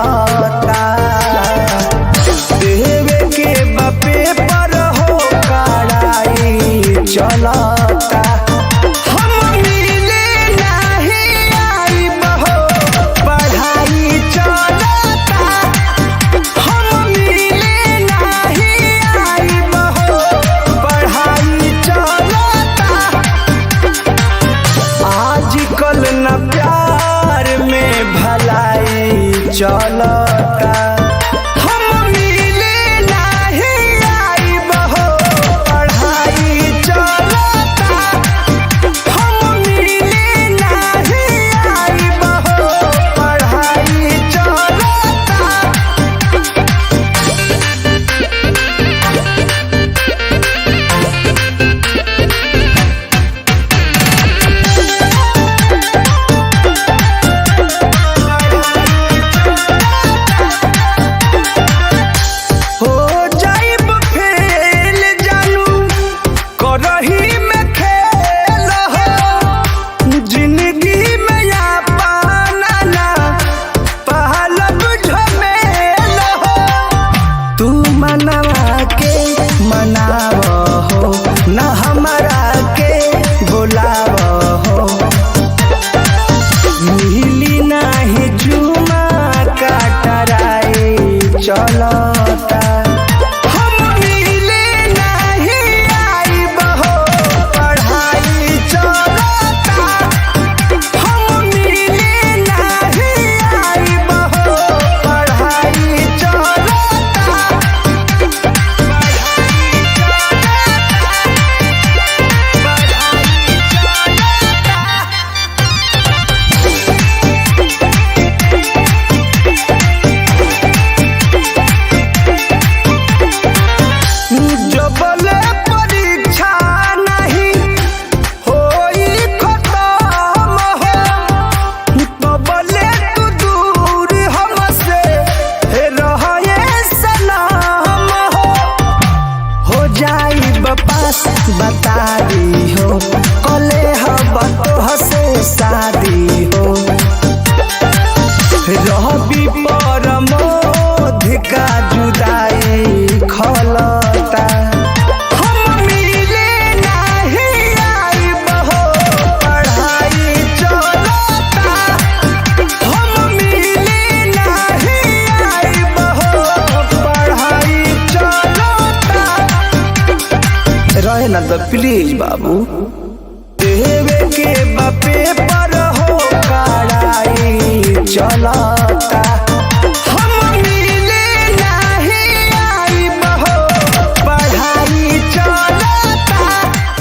चलता। देवे के बापे पर हो कड़ाई चलता। हम मिले नहीं आई बहो पढ़ाई चलता। हम मिले नहीं आई बहो पढ़ाई चलता। आजकल न प्यार में भलाई चलता। हम मिले नहीं आई बहो पढ़ाई चलता। हम मिले नहीं आई बहो पढ़ाई चलता। हो जाइब फेल जानू करही में खेल हो। जिंदगी में या पाना ना पहलब झमेल हो। तू मनवा के मनाव हो न हमरा के बुलाव हो। मिली नाही चुमा काटराई चलता। हम मिले नहीं आई बहो पढ़ाई चलता। हम मिले नहीं आई बहो पढ़ाई चलता। जबले परीक्षा नहीं होई खत्म हो तबले तू दूर हमसे रहे सलाम हो जाई पास बता दी हो कले हब तोहसे शादी हो। रहबी परमोध का जुदाई खलता। हम मिले नहीं आई बहो पढ़ाई चलता। हम मिले नहीं आई बहो पढ़ाई चलता। रहे ना तो प्लीज बाबू। देवे के बापे पर हो कड़ाई चला।